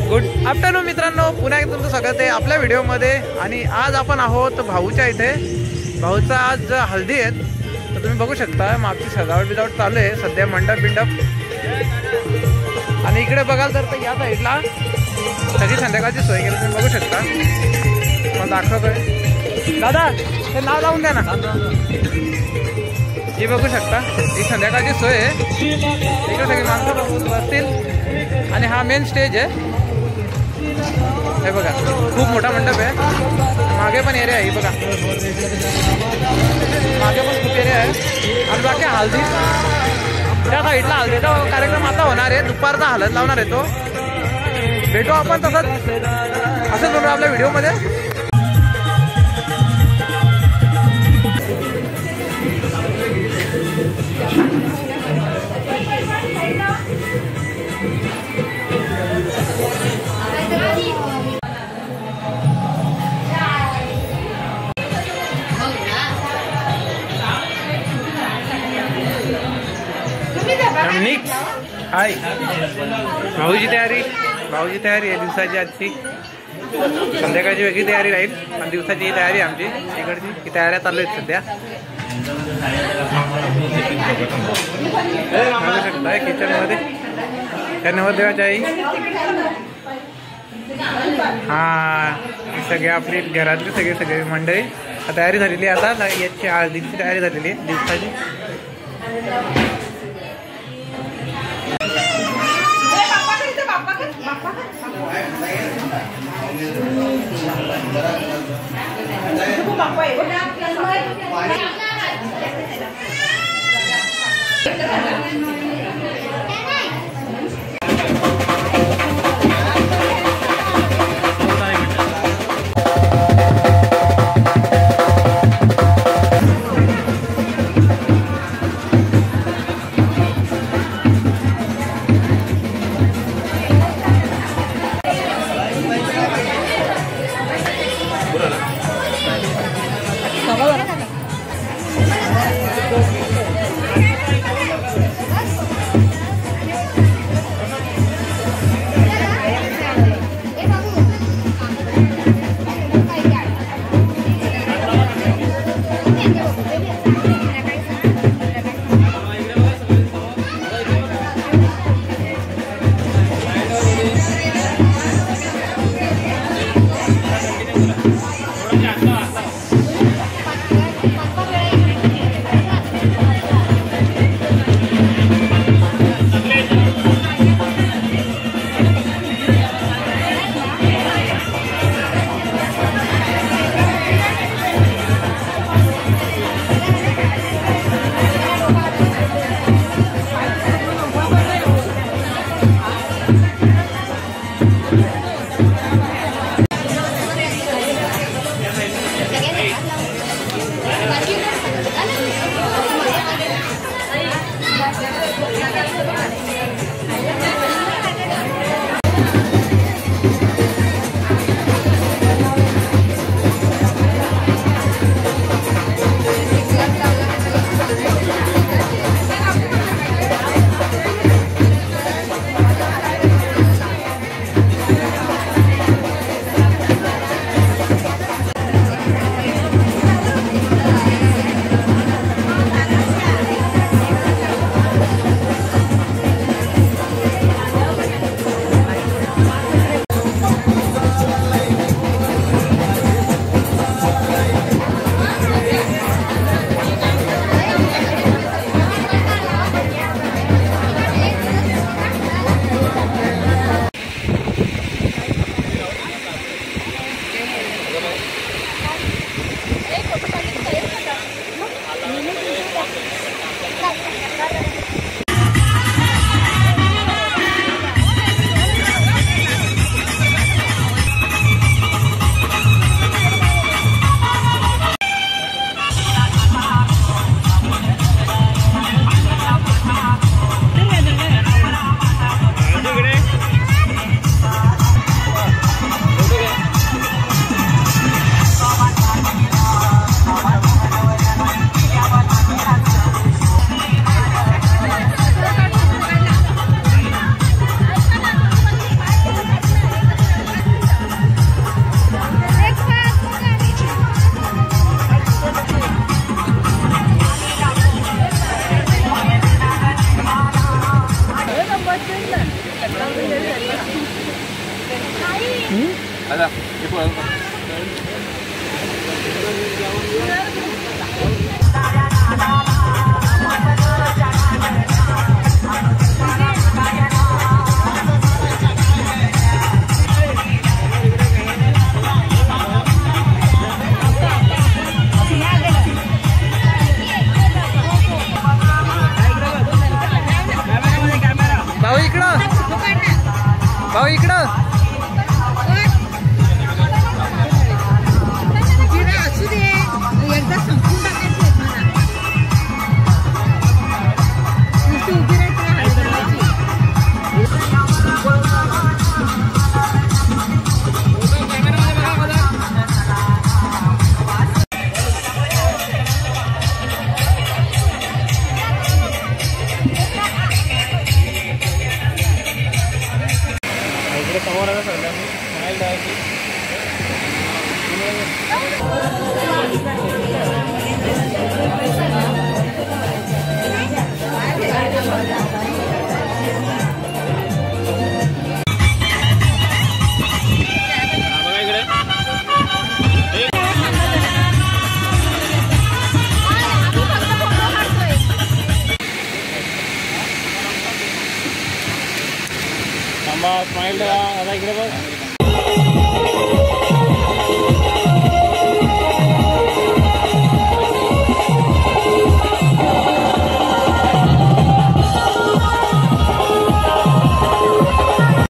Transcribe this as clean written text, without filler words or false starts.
Good afternoon मित्रांनो, पुन्हा एकदा तुमचं स्वागत आहे आपल्या व्हिडिओमध्ये। आणि आज आपण आहोत भाऊच्या इथे। भाऊचा आज हल्दी आहे, तर तुम्ही बघू शकता मागची सजावट बिजावट चालू आहे सध्या, मंडप बिंडप। आणि इकडे बघाल तर या साईडला सगळी संध्याकाळची सोय केली, तुम्ही बघू शकता। मला दाखवतोय दादा, हे नाव लावून द्या ना। हे बघू शकता ही संध्याकाळची सोय आहे, इकडे सगळी माणसं बसतील। आणि हा मेन स्टेज आहे, हे बघा खूप मोठा मंडप आहे। मागे पण एरिया आहे, बघा मागे पण खूप एरिया आहे। आणि बाकी हळदी त्या साईडला हळदीचा कार्यक्रम आता होणार आहे, दुपारचा हळद लावणार आहे तो। भेटू आपण तसंच असं बोलू आपल्या व्हिडिओमध्ये। हाय भाऊची तयारी आहे दिवसाची। आजची संध्याकाळची वेगळी तयारी राहील, आणि दिवसाची ही तयारी आमची इकडची, ही तयाऱ्या चालू आहेत सध्या। बघू शकता किचनमध्ये नवरदेवाची आई। हा सगळे आपली घरातली सगळी मंडळी तयारी झालेली आहे। आता याची हळदीची तयारी झालेली आहे दिवसाची। आता भाऊ इकडं, भाऊ इकडं. समोर आलं सगळ्यांनी स्माईल द्यायची. स्माईल द्या. आता इकडे बघ.